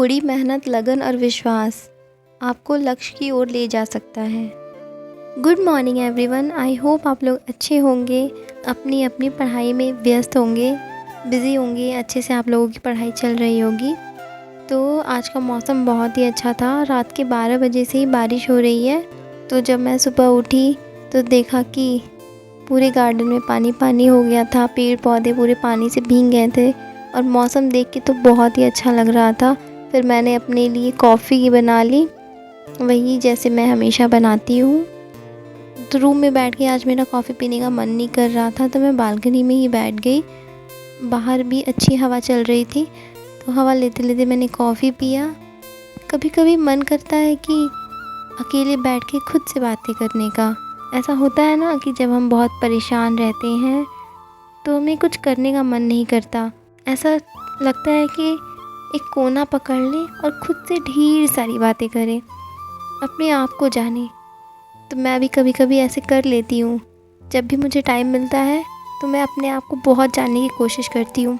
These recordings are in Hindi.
थोड़ी मेहनत, लगन और विश्वास आपको लक्ष्य की ओर ले जा सकता है। Good morning everyone, I hope आप लोग अच्छे होंगे, अपनी अपनी पढ़ाई में व्यस्त होंगे, बिज़ी होंगे, अच्छे से आप लोगों की पढ़ाई चल रही होगी। तो आज का मौसम बहुत ही अच्छा था, रात के 12 बजे से ही बारिश हो रही है। तो जब मैं सुबह उठी तो देखा कि पूरे गार्डन में पानी पानी हो गया था, पेड़ पौधे पूरे पानी से भीग गए थे और मौसम देख के तो बहुत ही अच्छा लग रहा था। फिर मैंने अपने लिए कॉफ़ी बना ली, वही जैसे मैं हमेशा बनाती हूँ। तो रूम में बैठ के आज मेरा कॉफ़ी पीने का मन नहीं कर रहा था, तो मैं बालकनी में ही बैठ गई। बाहर भी अच्छी हवा चल रही थी, तो हवा लेते लेते मैंने कॉफ़ी पिया। कभी कभी मन करता है कि अकेले बैठ के खुद से बातें करने का। ऐसा होता है ना कि जब हम बहुत परेशान रहते हैं तो हमें कुछ करने का मन नहीं करता। ऐसा लगता है कि एक कोना पकड़ लें और खुद से ढेर सारी बातें करें, अपने आप को जाने। तो मैं भी कभी कभी ऐसे कर लेती हूँ। जब भी मुझे टाइम मिलता है तो मैं अपने आप को बहुत जानने की कोशिश करती हूँ।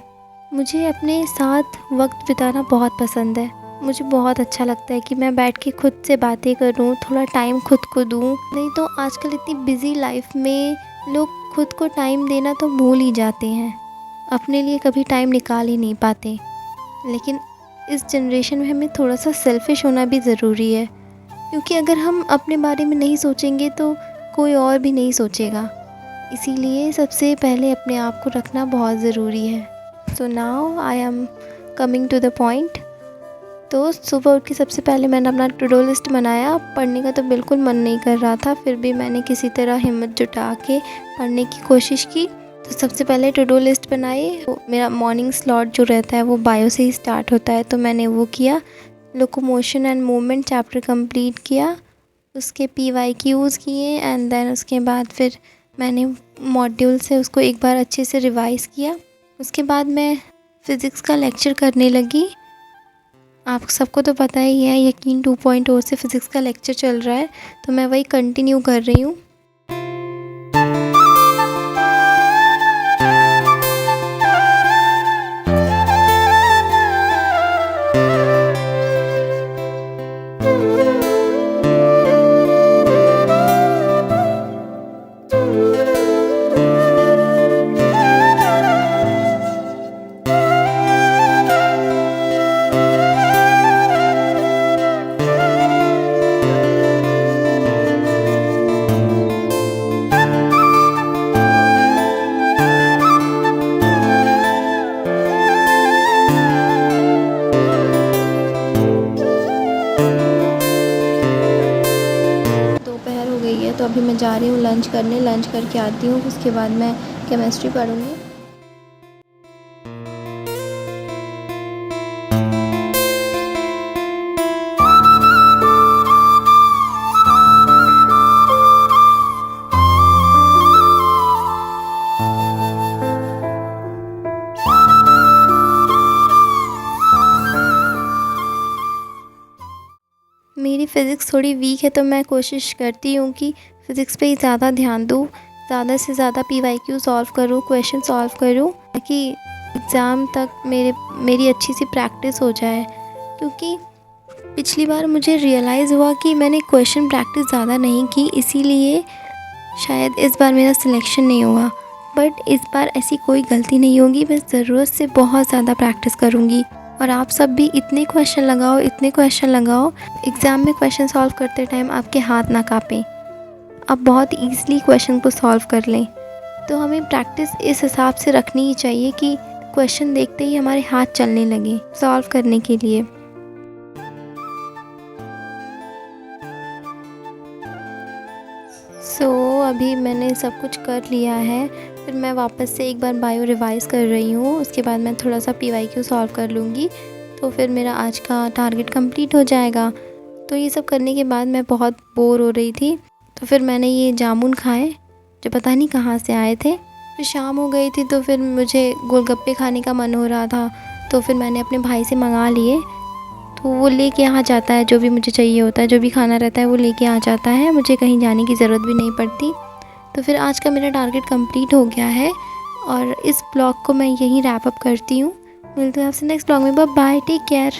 मुझे अपने साथ वक्त बिताना बहुत पसंद है। मुझे बहुत अच्छा लगता है कि मैं बैठ के खुद से बातें करूँ, थोड़ा टाइम खुद को दूँ। नहीं तो आजकल इतनी बिज़ी लाइफ में लोग खुद को टाइम देना तो भूल ही जाते हैं, अपने लिए कभी टाइम निकाल ही नहीं पाते। लेकिन इस जनरेशन में हमें थोड़ा सा सेल्फ़िश होना भी ज़रूरी है, क्योंकि अगर हम अपने बारे में नहीं सोचेंगे तो कोई और भी नहीं सोचेगा। इसीलिए सबसे पहले अपने आप को रखना बहुत ज़रूरी है। So now I am coming to the point. तो सुबह उठ के सबसे पहले मैंने अपना टू डू लिस्ट बनाया। पढ़ने का तो बिल्कुल मन नहीं कर रहा था, फिर भी मैंने किसी तरह हिम्मत जुटा के पढ़ने की कोशिश की। तो सबसे पहले टू डू लिस्ट बनाई। मेरा मॉर्निंग स्लॉट जो रहता है वो बायो से ही स्टार्ट होता है, तो मैंने वो किया। Locomotion and movement chapter complete किया, उसके PYQs किए एंड देन उसके बाद फिर मैंने मॉड्यूल से उसको एक बार अच्छे से रिवाइज़ किया। उसके बाद मैं फ़िज़िक्स का लेक्चर करने लगी। आप सबको तो पता ही है, यकीन 2.0 से फ़िज़िक्स का लेक्चर चल रहा है, तो मैं वही कंटिन्यू कर रही हूँ। तो अभी मैं जा रही हूँ लंच करने, लंच करके आती हूँ, उसके बाद मैं केमिस्ट्री पढ़ूँगी। मेरी फ़िज़िक्स थोड़ी वीक है, तो मैं कोशिश करती हूँ कि फ़िज़िक्स पे ही ज़्यादा ध्यान दूँ, ज़्यादा से ज़्यादा PYQ सॉल्व करूँ, क्वेश्चन सॉल्व करूँ, ताकि एग्ज़ाम तक मेरी अच्छी सी प्रैक्टिस हो जाए। क्योंकि पिछली बार मुझे रियलाइज़ हुआ कि मैंने क्वेश्चन प्रैक्टिस ज़्यादा नहीं की, इसीलिए शायद इस बार मेरा सिलेक्शन नहीं हुआ। बट इस बार ऐसी कोई गलती नहीं होगी, मैं ज़रूरत से बहुत ज़्यादा प्रैक्टिस करूँगी। और आप सब भी इतने क्वेश्चन लगाओ, एग्ज़ाम में क्वेश्चन सॉल्व करते टाइम आपके हाथ ना काँपें, आप बहुत ईज़िली क्वेश्चन को सॉल्व कर लें। तो हमें प्रैक्टिस इस हिसाब से रखनी ही चाहिए कि क्वेश्चन देखते ही हमारे हाथ चलने लगे सॉल्व करने के लिए। अभी मैंने सब कुछ कर लिया है, फिर मैं वापस से एक बार बायो रिवाइज़ कर रही हूँ। उसके बाद मैं थोड़ा सा PYQ सॉल्व कर लूँगी, तो फिर मेरा आज का टारगेट कंप्लीट हो जाएगा। तो ये सब करने के बाद मैं बहुत बोर हो रही थी, तो फिर मैंने ये जामुन खाए जो पता नहीं कहाँ से आए थे। फिर शाम हो गई थी, तो फिर मुझे गोलगप्पे खाने का मन हो रहा था, तो फिर मैंने अपने भाई से मंगा लिए। तो वो लेके आ जाता है, जो भी मुझे चाहिए होता है, जो भी खाना रहता है वो लेके आ जाता है, मुझे कहीं जाने की ज़रूरत भी नहीं पड़ती। तो फिर आज का मेरा टारगेट कंप्लीट हो गया है और इस ब्लॉग को मैं यहीं रैप अप करती हूँ। मिलते हैं आपसे नेक्स्ट ब्लॉग में। Bye bye, take care.